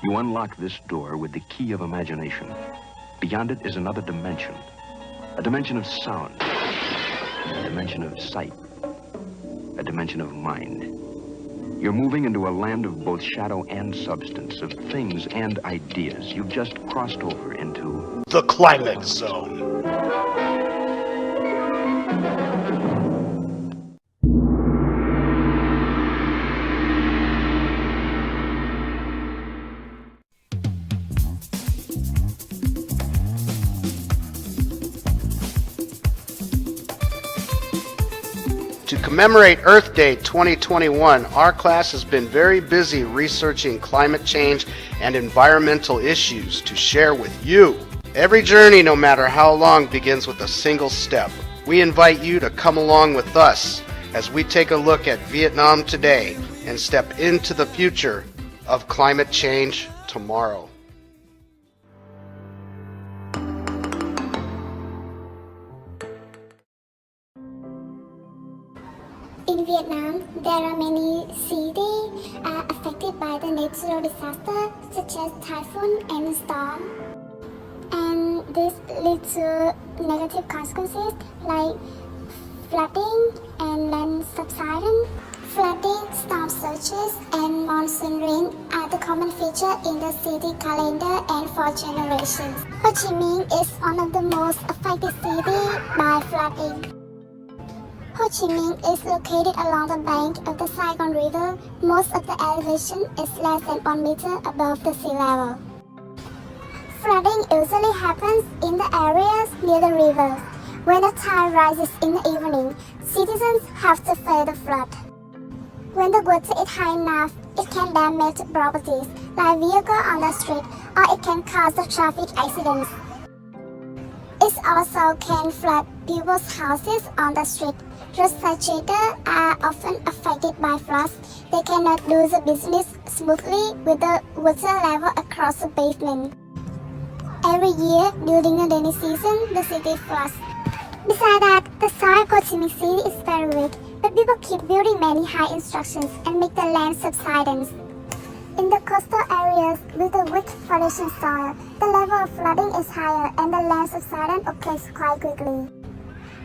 You unlock this door with the key of imagination. Beyond it is another dimension. A dimension of sound. A dimension of sight. A dimension of mind. You're moving into a land of both shadow and substance, of things and ideas. You've just crossed over into the climax zone. To commemorate Earth Day 2021, our class has been very busy researching climate change and environmental issues to share with you. Every journey, no matter how long, begins with a single step. We invite you to come along with us as we take a look at Vietnam today and step into the future of climate change tomorrow. In Vietnam, there are many cities affected by the natural disaster such as typhoon and storm. And this leads to negative consequences like flooding and land subsidence. Flooding, storm surges, and monsoon rain are the common feature in the city calendar and for generations. Ho Chi Minh is one of the most affected cities by flooding. Ho Chi Minh is located along the bank of the Saigon River. Most of the elevation is less than 1 meter above the sea level. Flooding usually happens in the areas near the rivers. When the tide rises in the evening, citizens have to fear the flood. When the water is high enough, it can damage properties like vehicles on the street, or it can cause the traffic accidents. It also can flood people's houses on the street. Road side are often affected by floods. They cannot do the business smoothly with the water level across the pavement. Every year during the rainy season, the city floods. Besides that, the soil of Ho Chi Minh City is very weak, but people keep building many high structures and make the land subsidence. In the coastal areas with a weak foundation soil, the level of flooding is higher and the land subsidence occurs quite quickly.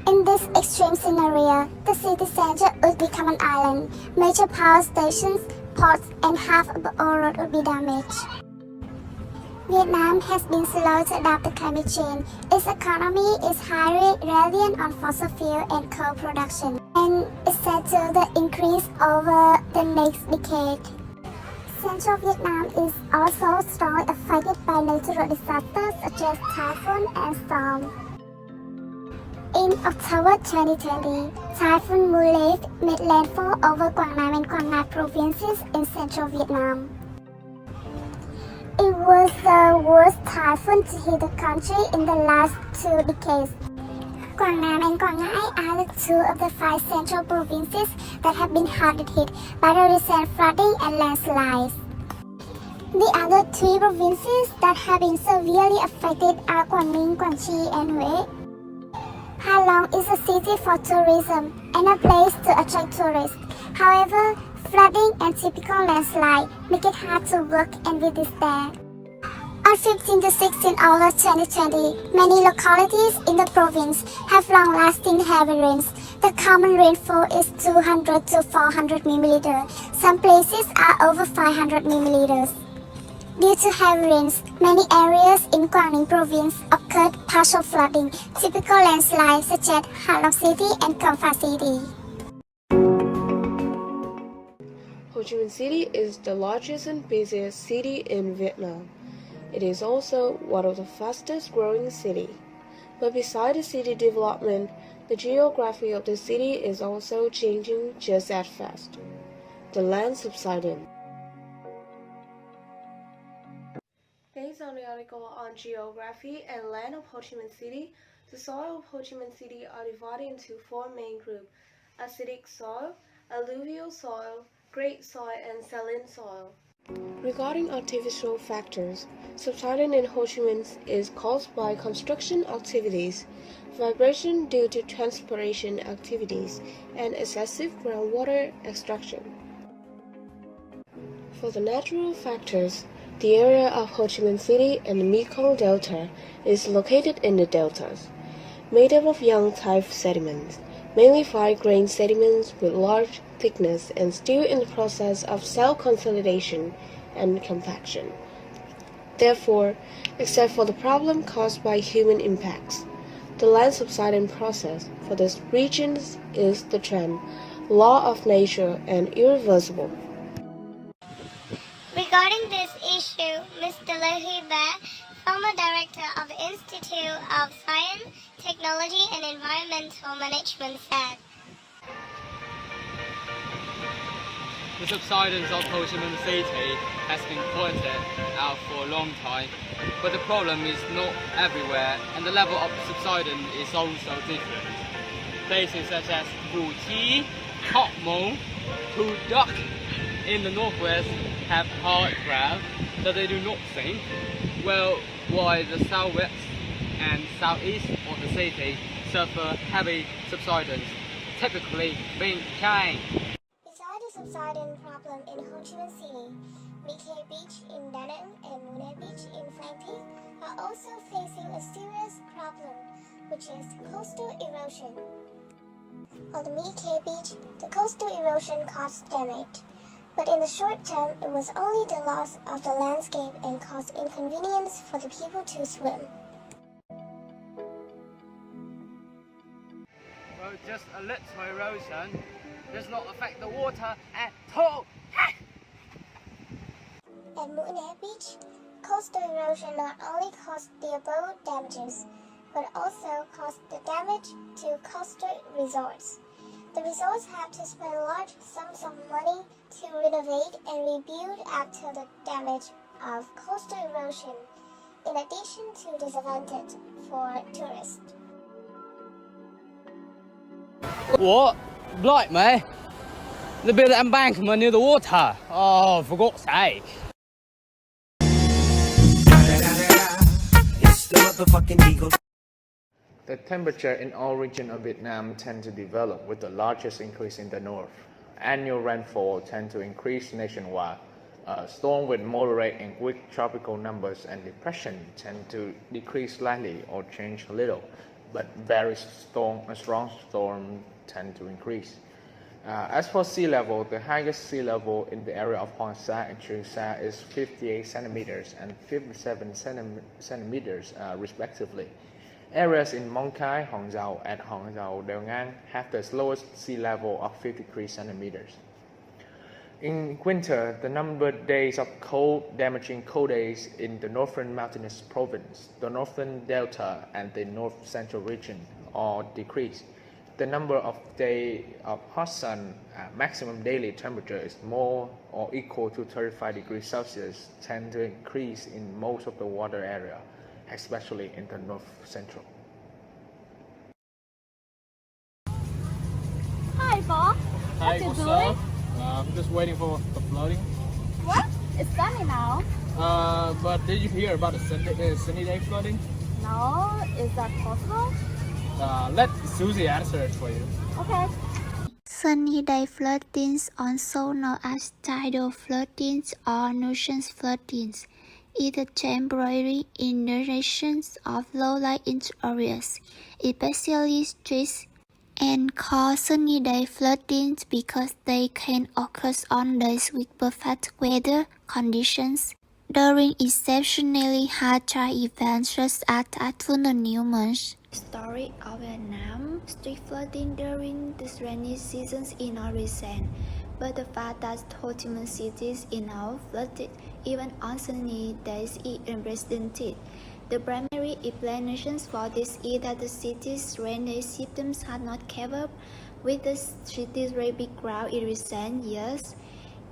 In this extreme scenario, the city center would become an island. Major power stations, ports, and half of the road would be damaged. Vietnam has been slow to adapt to climate change. Its economy is highly reliant on fossil fuel and coal production, and is set to increase over the next decade. Central Vietnam is also strongly affected by natural disasters such as typhoon and storm. In October 2020, Typhoon Mule made landfall over Quang Nam and Quang Nhat provinces in central Vietnam. It was the worst typhoon to hit the country in the last 2 decades. Quang Nam and Quang Ngai are the 2 of the 5 central provinces that have been hardest hit by the recent flooding and landslides. The other 3 provinces that have been severely affected are Quảng Ninh, Quảng Trị, and Huế. Ha Long is a city for tourism and a place to attract tourists. However, flooding and typical landslide make it hard to work and visit there. On 15 to 16 August 2020, many localities in the province have long-lasting heavy rains. The common rainfall is 200 to 400 milliliters. Some places are over 500 milliliters. Due to heavy rains, many areas in Quảng Ninh province occurred partial flooding, typical landslides such as Ha Long City and Cẩm Phả City. Ho Chi Minh City is the largest and busiest city in Vietnam. It is also one of the fastest growing cities. But besides the city development, the geography of the city is also changing just as fast. The land subsidence. Based on the article on geography and land of Ho Chi Minh City, the soil of Ho Chi Minh City are divided into 4 main groups: acidic soil, alluvial soil, great soil, and saline soil. Regarding artificial factors, subsidence in Ho Chi Minh is caused by construction activities, vibration due to transpiration activities, and excessive groundwater extraction. For the natural factors, The area of Ho Chi Minh City and the Mekong Delta is located in the deltas, made up of young type sediments, mainly fine-grained sediments with large thickness and still in the process of cell consolidation and compaction. Therefore, except for the problem caused by human impacts, the land subsidence process for this region is the trend, law of nature, and irreversible. Regarding this issue, Mr. Lehi Ba, former director of the Institute of Science, Technology and Environmental Management said, The subsidence of Ho Chi Minh City has been pointed out for a long time, but the problem is not everywhere and the level of subsidence is also different. Places such as Fu Chi, Kok Mong, Pu Duc in the northwest have hard crab that they do not sink, while the southwest and southeast of the city suffer heavy subsidence, typically being Chang. besides the subsidence problem in Ho Chi Minh City, McKay Beach in Da Nang and Monet Beach in Phan Thiết are also facing a serious problem, which is coastal erosion. On the McKay Beach, the coastal erosion caused damage, but in the short term, it was only the loss of the landscape and caused inconvenience for the people to swim. Well, just a little erosion does not affect the water at all. At Monet Beach, coastal erosion not only caused the above damages, but also caused the damage to coastal resorts. The resorts have to spend large sums of money to renovate and rebuild after the damage of coastal erosion, in addition to disadvantage for tourists. What? Blight me? The bit of embankment near the water. Oh, for God's sake. The temperature in all regions of Vietnam tend to develop with the largest increase in the north. Annual rainfall tend to increase nationwide. Storms with moderate and weak tropical numbers and depression tend to decrease slightly or change a little, but very strong storms tend to increase. As for sea level, the highest sea level in the area of Hoàng Sa and Trường Sa is 58 centimeters and 57 centimeters respectively. Areas in Mong Khai, Hòn Dầu, and Hòn Dầu Đèo Ngang have the lowest sea level of 53 centimeters. In winter, the number of days of cold, damaging cold days in the northern mountainous province, the northern delta, and the north-central region all decrease. The number of days of hot sun, maximum daily temperature is more or equal to 35 degrees Celsius, tend to increase in most of the water area, especially in the north-central. Hi, Bob. Hey, What you what's doing? up? I'm just waiting for the flooding. What? It's sunny now. But did you hear about the sunny day flooding? No, is that possible? Let Suzy answer it for you. Okay. Sunny day floodings, also known as tidal floodings or nuisance floodings, is a temporary inundation of low-lying areas, especially streets, and called sunny day floodings because they can occur on days with perfect weather conditions. During exceptionally hot dry events such as typhoon or new months. Story of Vietnam, street flooding during the rainy seasons is not recent, but the fact that Ho Chi Minh City is now flooded even on sunny days is unprecedented. The primary explanation for this is that the city's drainage systems have not kept up with the city's rapid growth in recent years.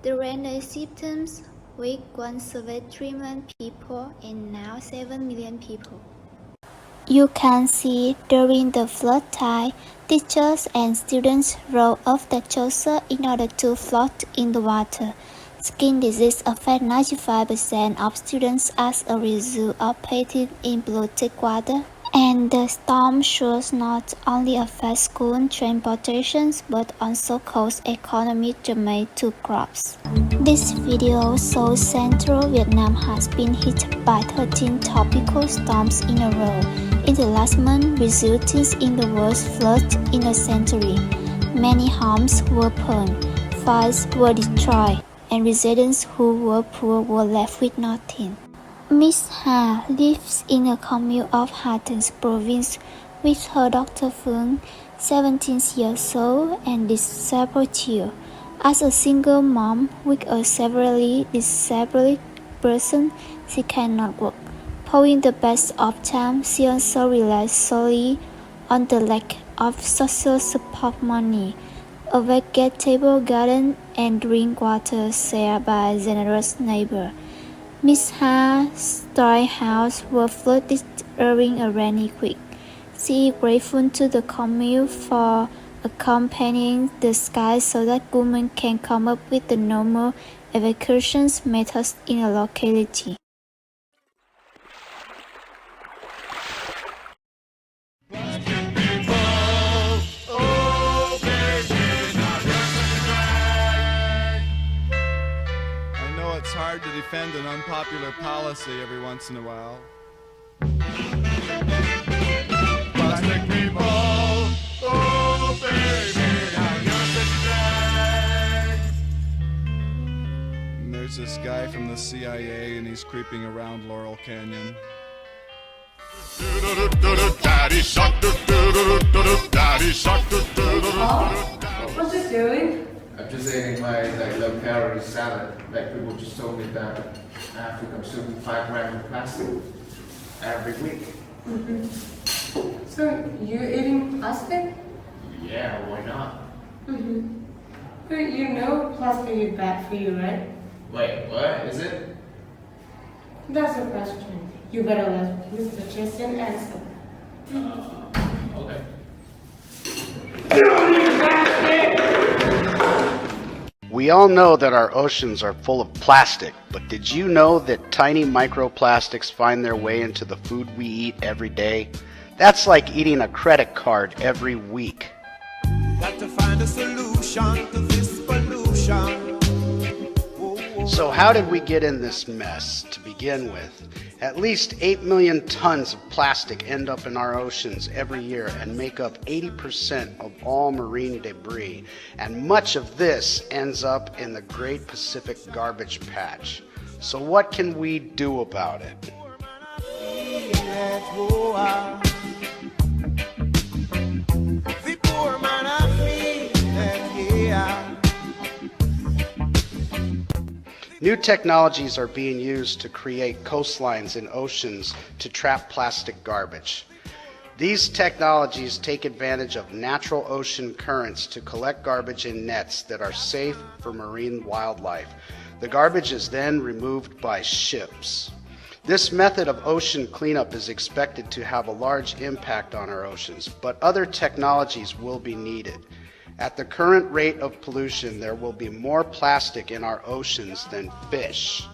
The drainage systems which once served 3 million people and now 7 million people. You can see during the flood tide, teachers and students roll off the chaucer in order to float in the water. Skin disease affects 95% of students as a result of bathing in polluted water. And the storm should not only affect school transportation but also cause economic damage to crops. This video shows central Vietnam has been hit by 13 tropical storms in a row in the last month, resulting in the worst flood in a century. Many homes were burned, farms were destroyed, and residents who were poor were left with nothing. Miss Ha lives in a commune of Hà Tĩnh province with her daughter Phương, 17 years old, and disabled child. As a single mom with a severely disabled person, she cannot work. Pouring the best of time, she also relies solely on the lack of social support money, a vegetable garden, and drink water shared by generous neighbors. Miss Ha's toy house was flooded during a rainy week. She is grateful to the commune for accompanying the sky so that government can come up with the normal evacuation methods in a locality. It's hard to defend an unpopular policy every once in a while. Plastic people, oh baby, now you're such and there's this guy from the CIA and he's creeping around Laurel Canyon. Daddy shark, daddy shark. What's it doing? I'm just eating my low-calorie salad. People just told me that I have to consume 5 grams of plastic every week. So you're eating plastic? Yeah, why not? But you know plastic is bad for you, right? Wait, what? Is it? That's a question. You better let Mr. Jason answer. Okay. We all know that our oceans are full of plastic, but did you know that tiny microplastics find their way into the food we eat every day? That's like eating a credit card every week. Got to find a solution to this pollution. So how did we get in this mess to begin with? At least 8 million tons of plastic end up in our oceans every year and make up 80% of all marine debris. And much of this ends up in the Great Pacific Garbage Patch. So what can we do about it? New technologies are being used to create coastlines and oceans to trap plastic garbage. These technologies take advantage of natural ocean currents to collect garbage in nets that are safe for marine wildlife. The garbage is then removed by ships. This method of ocean cleanup is expected to have a large impact on our oceans, but other technologies will be needed. At the current rate of pollution, there will be more plastic in our oceans than fish.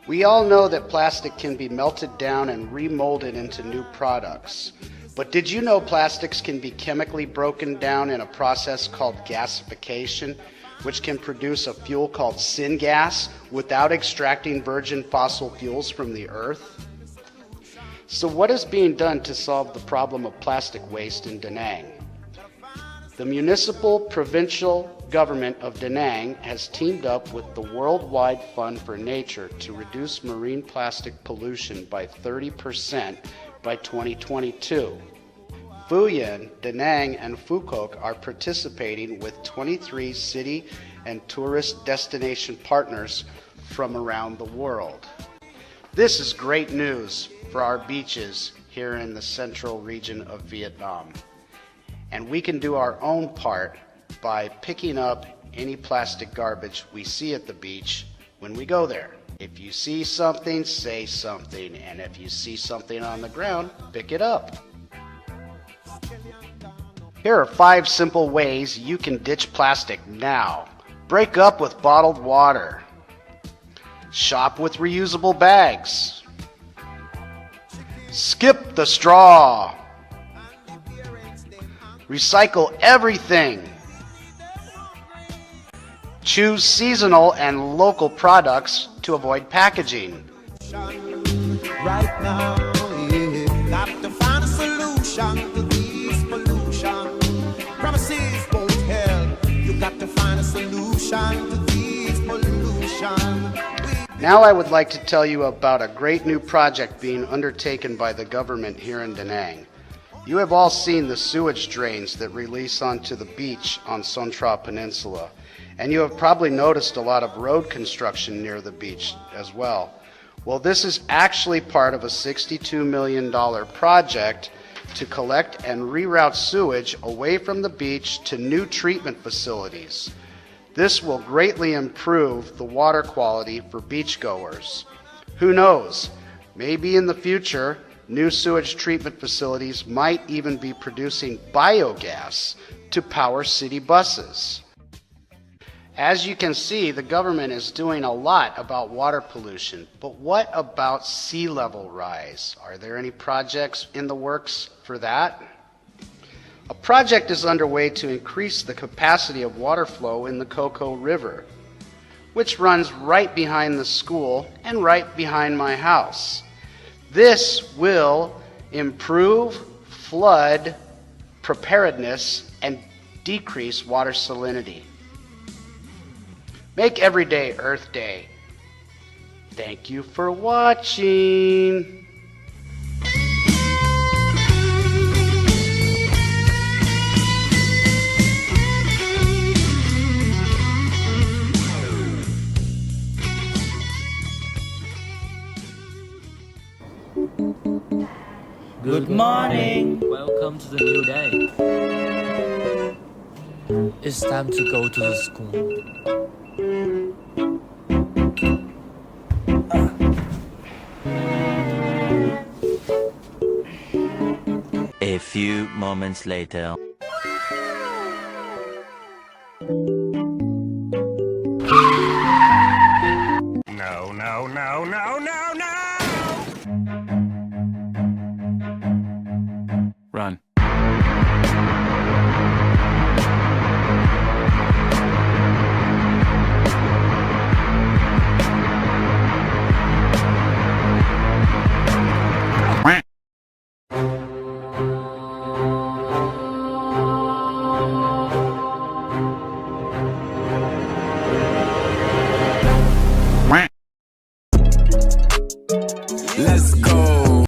We all know that plastic can be melted down and remolded into new products. But did you know plastics can be chemically broken down in a process called gasification, which can produce a fuel called syngas without extracting virgin fossil fuels from the earth? So what is being done to solve the problem of plastic waste in Da Nang? The municipal provincial government of Da Nang has teamed up with the Worldwide Fund for Nature to reduce marine plastic pollution by 30% by 2022. Phu Yen, Da Nang, and Phu Quoc are participating with 23 city and tourist destination partners from around the world. This is great news for our beaches here in the central region of Vietnam. And we can do our own part by picking up any plastic garbage we see at the beach when we go there. If you see something, say something. And if you see something on the ground, pick it up. Here are 5 simple ways you can ditch plastic now. Break up with bottled water. Shop with reusable bags. Skip the straw. Recycle everything. Choose seasonal and local products to avoid packaging. Right now, yeah. Got to find a solution to this pollution. Promises won't help. You got to find a solution to this pollution. Now I would like to tell you about a great new project being undertaken by the government here in Da Nang. You have all seen the sewage drains that release onto the beach on Son Tra Peninsula, and you have probably noticed a lot of road construction near the beach as well. Well, this is actually part of a $62 million project to collect and reroute sewage away from the beach to new treatment facilities. This will greatly improve the water quality for beachgoers. Who knows? Maybe in the future, new sewage treatment facilities might even be producing biogas to power city buses. As you can see, the government is doing a lot about water pollution, but what about sea level rise? Are there any projects in the works for that? A project is underway to increase the capacity of water flow in the Coco River, which runs right behind the school and right behind my house. This will improve flood preparedness and decrease water salinity. Make every day Earth Day. Thank you for watching. Good morning. Welcome to the new day. It's time to go to the school. A few moments later. No, no, no, no, no, no! Run. Let's go!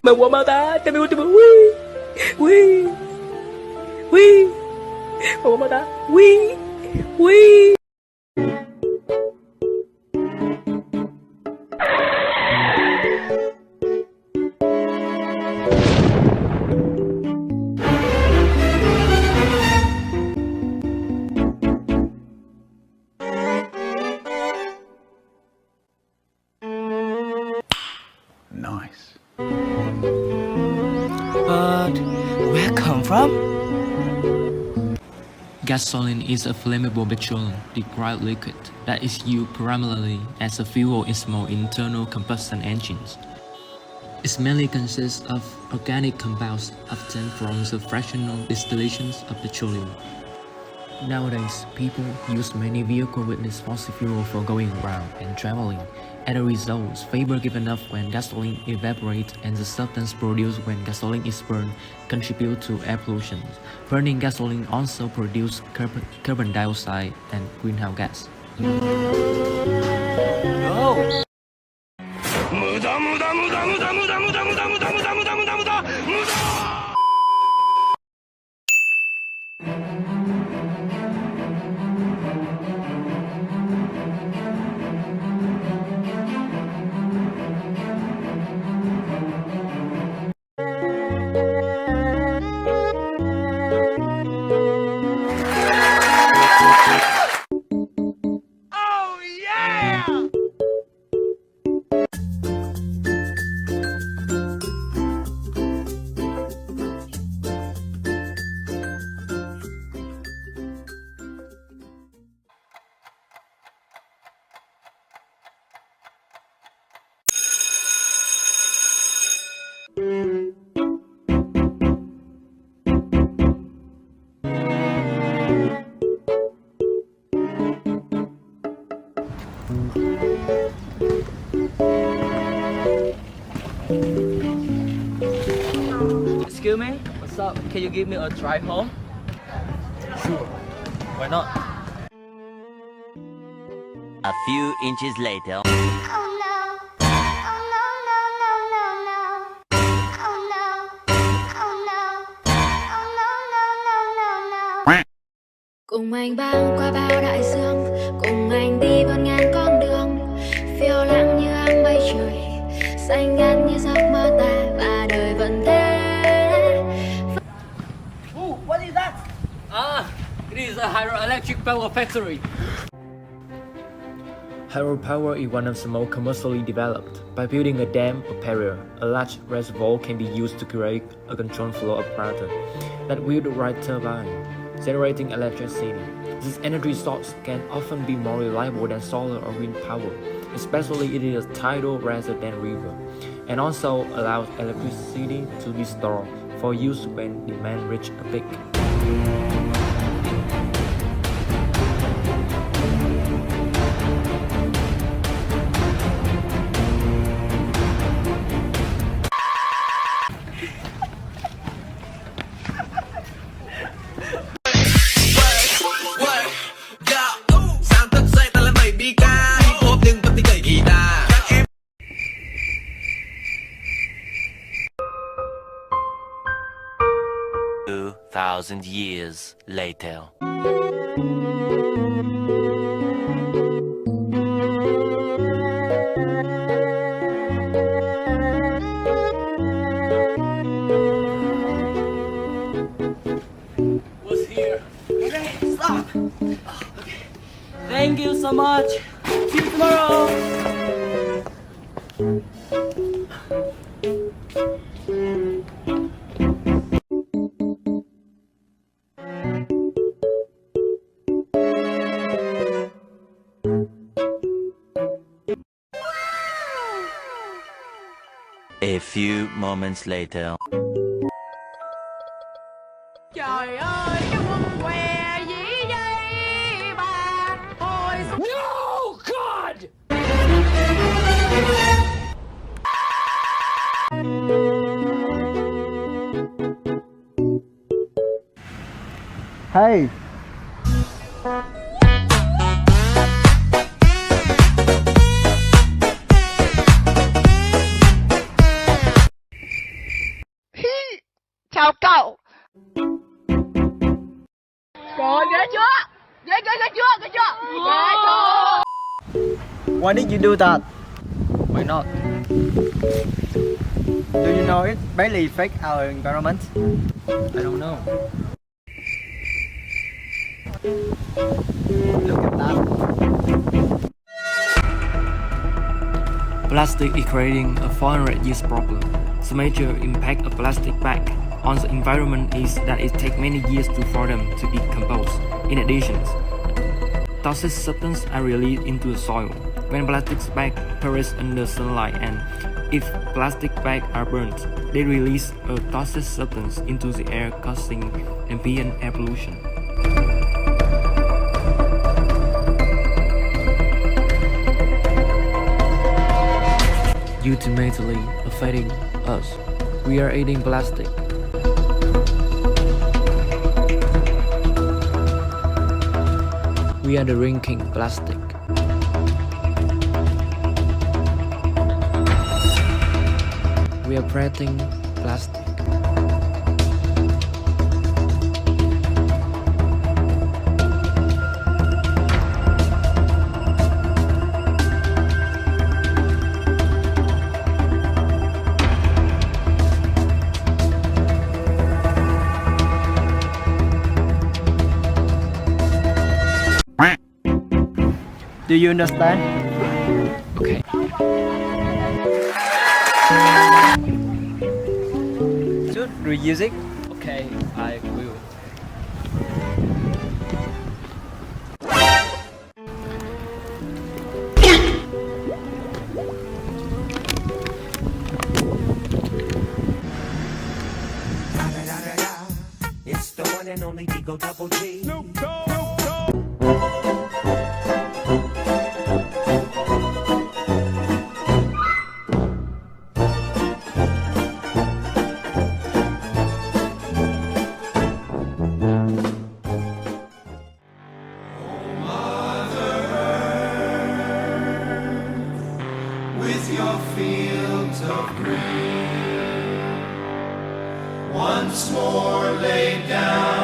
Nice. But where come from? Gasoline is a flammable petroleum derived liquid that is used primarily as a fuel in small internal combustion engines. It mainly consists of organic compounds obtained from the fractional distillations of petroleum. Nowadays, people use many vehicles with this fossil fuel for going around and traveling. As a result, vapor given off when gasoline evaporates and the substance produced when gasoline is burned contribute to air pollution. Burning gasoline also produces carbon dioxide and greenhouse gas. Oh. Can you give me a try home? Sure. Why not? A few inches later. Cùng anh băng qua bao đại dương, cùng anh đi vượt ngàn con đường, phiêu lãng như áng mây trời, xanh ngắt như giấc mơ ta và đời vẫn thế. What is that? It is a hydroelectric power factory. Hydropower is one of the most commercially developed. By building a dam or barrier, a large reservoir can be used to create a control flow apparatus that will the right turbine, generating electricity. This energy source can often be more reliable than solar or wind power, especially if it is tidal rather than river, and also allows electricity to be stored for use when demand reaches a peak. Thousand years later. What's here? Okay, stop. Okay. Thank you so much. See you tomorrow. A few moments later. Trời ơi, cái quần què gì đây bà? Ôi No, God! Hey! chào cậu. Trời ghê chưa? Ghê chưa? Ghê chưa? Why did you do that? Why not? Do you know it barely affect our environment? I don't know. Look at that. Plastic is creating a 400 years problem. The major impact of plastic bag on the environment is that it takes many years for them to decompose. In addition, toxic substances are released into the soil when plastic bags perish under sunlight, and if plastic bags are burnt, they release a toxic substance into the air, causing ambient air pollution. Ultimately affecting us. We are eating plastic. We are drinking plastic. We are breathing plastic. Do you understand? Okay. Should we use it? Okay, I will. It's the one and only Digo Double G. Snoop Dogg. of green. Once more laid down